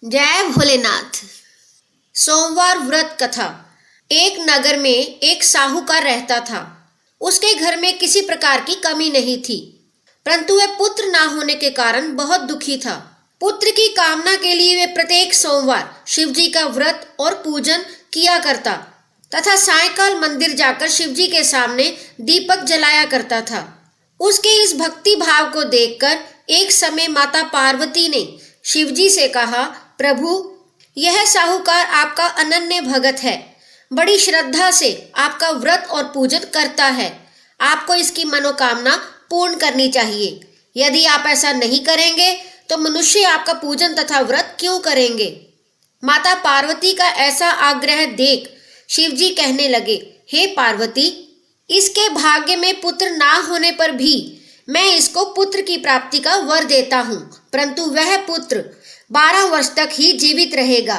जय भोलेनाथ। सोमवार व्रत कथा। एक नगर में एक साहूकार रहता था। उसके घर में किसी प्रकार की कमी नहीं थी, परंतु वह पुत्र ना होने के कारण बहुत दुखी था। पुत्र की कामना के लिए वे प्रत्येक सोमवार शिव जी का व्रत और पूजन किया करता तथा सायंकाल मंदिर जाकर शिव जी के सामने दीपक जलाया करता था। उसके इस भक्ति भाव को देखकर एक समय माता पार्वती ने शिव जी से कहा, प्रभु, यह साहूकार आपका अनन्य भगत है, बड़ी श्रद्धा से आपका व्रत और पूजन करता है। आपको इसकी मनोकामना पूर्ण करनी चाहिए। यदि आप ऐसा नहीं करेंगे तो मनुष्य आपका पूजन तथा व्रत क्यों करेंगे। माता पार्वती का ऐसा आग्रह देख शिव जी कहने लगे, हे पार्वती, इसके भाग्य में पुत्र ना होने पर भी मैं इसको पुत्र की प्राप्ति का वर देता हूँ, परंतु वह पुत्र 12 वर्ष तक ही जीवित रहेगा।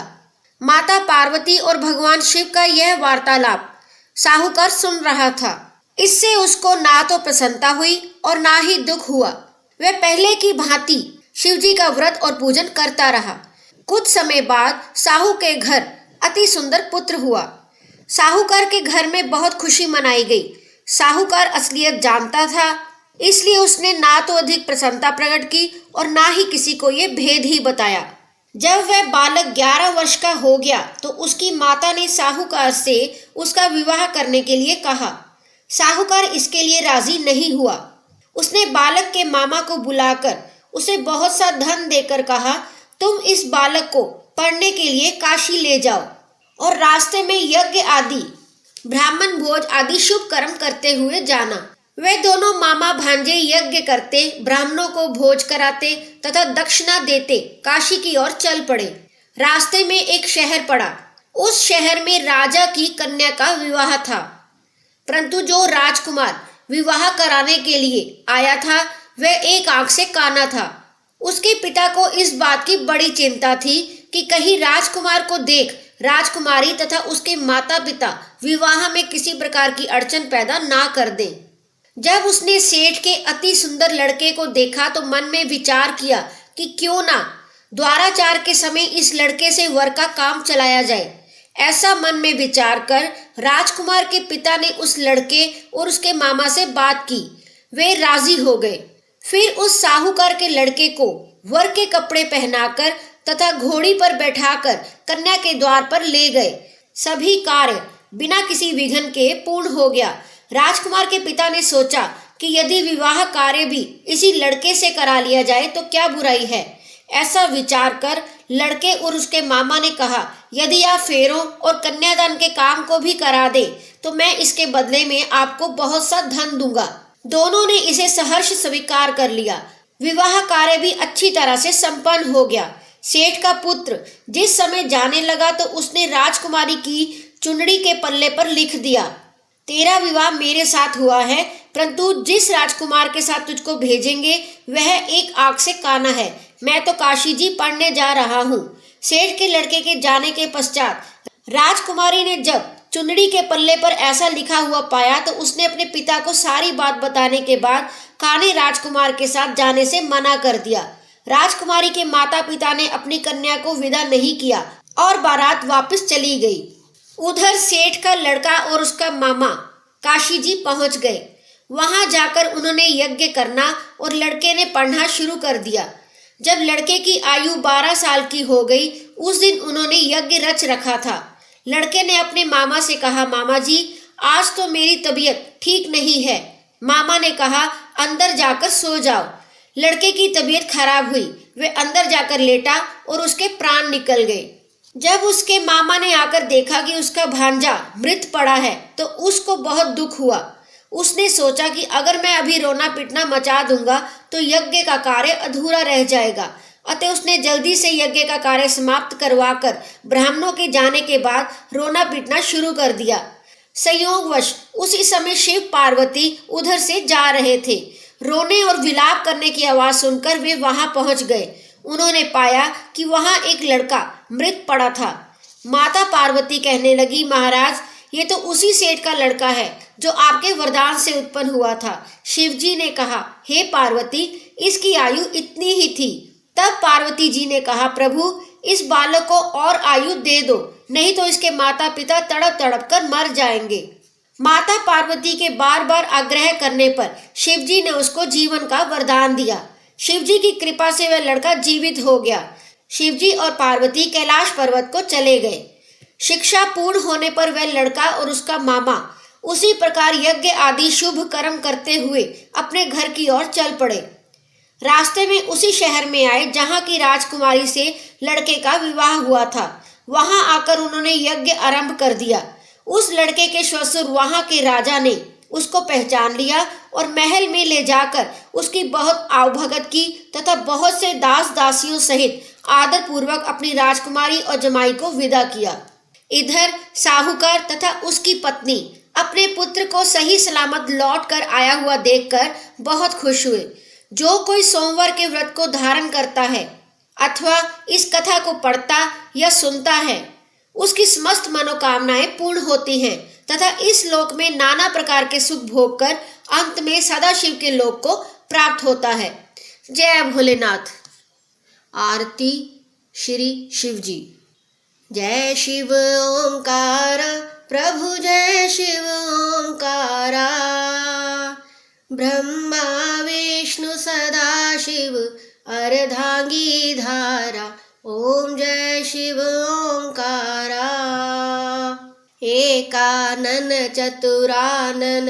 माता पार्वती और भगवान शिव का यह वार्तालाप साहूकार सुन रहा था। इससे उसको ना तो प्रसन्नता हुई और ना ही दुख हुआ। वह पहले की भांति शिव जी का व्रत और पूजन करता रहा। कुछ समय बाद साहू के घर अति सुंदर पुत्र हुआ। साहूकार के घर में बहुत खुशी मनाई गई। साहूकार असलियत जानता था, इसलिए उसने ना तो अधिक प्रसन्नता प्रकट की और ना ही किसी को ये भेद ही बताया। जब वह बालक 11 वर्ष का हो गया तो उसकी माता ने साहूकार से उसका विवाह करने के लिए कहा। साहूकार इसके लिए राजी नहीं हुआ। उसने बालक के मामा को बुलाकर उसे बहुत सा धन देकर कहा, तुम इस बालक को पढ़ने के लिए काशी ले जाओ और रास्ते में यज्ञ आदि, ब्राह्मण भोज आदि शुभ कर्म करते हुए जाना। वे दोनों मामा भांजे यज्ञ करते, ब्राह्मणों को भोज कराते तथा दक्षिणा देते काशी की ओर चल पड़े। रास्ते में एक शहर पड़ा। उस शहर में राजा की कन्या का विवाह था, परंतु जो राजकुमार विवाह कराने के लिए आया था वह एक आंख से काना था। उसके पिता को इस बात की बड़ी चिंता थी कि कहीं राजकुमार को देख राजकुमारी तथा उसके माता पिता विवाह में किसी प्रकार की अड़चन पैदा ना कर दें। जब उसने सेठ के अति सुंदर लड़के को देखा तो मन में विचार किया कि क्यों ना द्वाराचार के समय इस लड़के से वर का काम चलाया जाए। ऐसा मन में विचार कर राजकुमार के पिता ने उस लड़के और उसके मामा से बात की। वे राजी हो गए। फिर उस साहूकार के लड़के को वर के कपड़े पहनाकर तथा घोड़ी पर बैठाकर कन्या के द्वार पर ले गए। सभी कार्य बिना किसी विघ्न के पूर्ण हो गया। राजकुमार के पिता ने सोचा कि यदि विवाह कार्य भी इसी लड़के से करा लिया जाए तो क्या बुराई है। ऐसा विचार कर लड़के और उसके मामा ने कहा, यदि आप फेरों और कन्यादान के काम को भी करा दे तो मैं इसके बदले में आपको बहुत सा धन दूंगा। दोनों ने इसे सहर्ष स्वीकार कर लिया। विवाह कार्य भी अच्छी तरह से संपन्न हो गया। सेठ का पुत्र जिस समय जाने लगा तो उसने राजकुमारी की चुनड़ी के पल्ले पर लिख दिया, तेरा विवाह मेरे साथ हुआ है, परंतु जिस राजकुमार के साथ तुझको भेजेंगे वह एक आंख से काना है। मैं तो काशी जी पढ़ने जा रहा हूँ। सेठ के लड़के के जाने के पश्चात राजकुमारी ने जब चुनड़ी के पल्ले पर ऐसा लिखा हुआ पाया तो उसने अपने पिता को सारी बात बताने के बाद काने राजकुमार के साथ जाने से मना कर दिया। राजकुमारी के माता पिता ने अपनी कन्या को विदा नहीं किया और बारात वापस चली गई। उधर सेठ का लड़का और उसका मामा काशी जी पहुंच गए। वहां जाकर उन्होंने यज्ञ करना और लड़के ने पढ़ना शुरू कर दिया। जब लड़के की आयु 12 साल की हो गई उस दिन उन्होंने यज्ञ रच रखा था। लड़के ने अपने मामा से कहा, मामा जी, आज तो मेरी तबीयत ठीक नहीं है। मामा ने कहा, अंदर जाकर सो जाओ। लड़के की तबीयत खराब हुई। वे अंदर जाकर लेटा और उसके प्राण निकल गए। जब उसके मामा ने आकर देखा कि उसका भांजा मृत पड़ा है तो उसको बहुत दुख हुआ। उसने सोचा कि अगर मैं अभी रोना पिटना मचा दूंगा तो यज्ञ का कार्य अधूरा रह जाएगा। अतः उसने जल्दी से यज्ञ का कार्य समाप्त करवाकर ब्राह्मणों के जाने के बाद रोना पीटना शुरू कर दिया। संयोगवश उसी समय शिव पार्वती उधर से जा रहे थे। रोने और विलाप करने की आवाज सुनकर वे वहां पहुंच गए। उन्होंने पाया कि वहां एक लड़का मृत पड़ा था। माता पार्वती कहने लगी, महाराज, ये तो उसी सेठ का लड़का है जो आपके वरदान से उत्पन्न हुआ था। शिवजी ने कहा, हे पार्वती, इसकी आयु इतनी ही थी। तब पार्वती जी ने कहा, प्रभु, इस बालक को और आयु दे दो, नहीं तो इसके माता पिता तड़प तड़प कर मर जाएंगे। माता पार्वती के बार बार आग्रह करने पर शिवजी ने उसको जीवन का वरदान दिया। शिवजी की कृपा से वह लड़का जीवित हो गया। शिवजी और पार्वती कैलाश पर्वत को चले गए। शिक्षा पूर्ण होने पर वह लड़का और उसका मामा उसी प्रकार यज्ञ आदि शुभ कर्म करते हुए अपने घर की ओर चल पड़े। रास्ते में उसी शहर में आए जहां की राजकुमारी से लड़के का विवाह हुआ था। वहां आकर उन्होंने यज्ञ आरंभ कर दिया। उस लड़के के ससुर वहां के राजा ने उसको पहचान लिया और महल में ले जाकर उसकी बहुत आवभगत की तथा बहुत से दास दासियों सहित आदर पूर्वक अपनी राजकुमारी और जमाई को विदा किया। इधर साहूकार तथा उसकी पत्नी अपने पुत्र को सही सलामत लौट कर आया हुआ देखकर बहुत खुश हुए। जो कोई सोमवार के व्रत को धारण करता है अथवा इस कथा को पढ़ता या सुनता है, उसकी समस्त मनोकामनाएं पूर्ण होती हैं तथा इस लोक में नाना प्रकार के सुख भोग कर अंत में सदाशिव के लोक को प्राप्त होता है। जय भोलेनाथ। आरती श्री शिव जी। जय शिव ओंकारा प्रभु जय शिव ओंकारा, ब्रह्मा विष्णु सदा शिव अर्धांगी धारा, ओम जय शिव ओंकारा। एकानन चतुरानन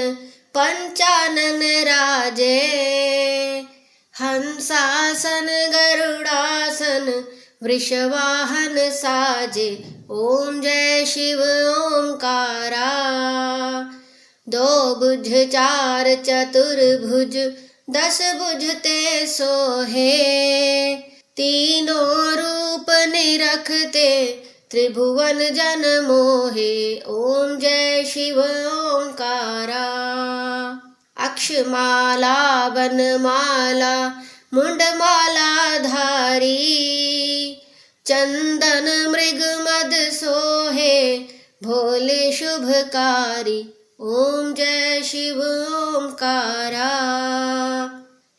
पंचानन राजे, हंसासन गरुड़ासन वृषवाहन साजे, ओम जय शिव ओंकारा। दो भुज चार चतुर्भुज 10 भुज ते सोहे, तीनों रूप निरखते त्रिभुवन जन मोहे, ओम जय शिव ओंकारा। अक्षमाला बनमाला मुंडमाला धारी, चंदन मृग मद सोहे भोले शुभकारी, ओम जय शिव ओंकारा।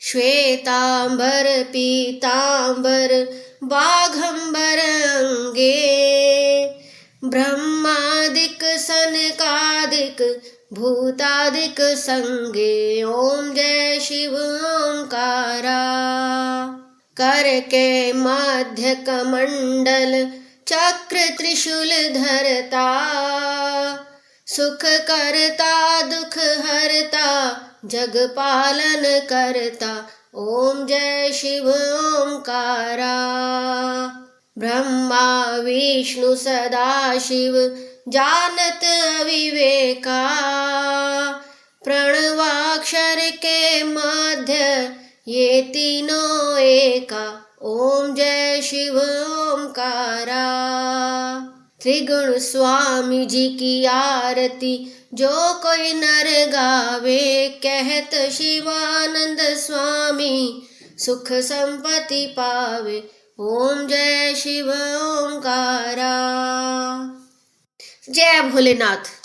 श्वेतांबर पीतांबर बाघंबर अंगे, ब्रह्मादिक सनकादिक भूतादिक संगे, ओम जय शिव ओंकारा। कर के मध्य कमंडल चक्र त्रिशूल धरता, सुख करता दुख हरता जग पालन करता, ओम जय शिव ओंकारा। ब्रह्मा विष्णु सदा शिव जानत अविवेका, प्रणवाक्षर के मध्य ये तीनों एका, ओम जय शिव ओंकारा। त्रिगुण स्वामी जी की आरती जो कोई नर गावे, कहत शिवानंद स्वामी सुख संपत्ति पावे, ओम जय शिव ओंकारा। जय भोलेनाथ।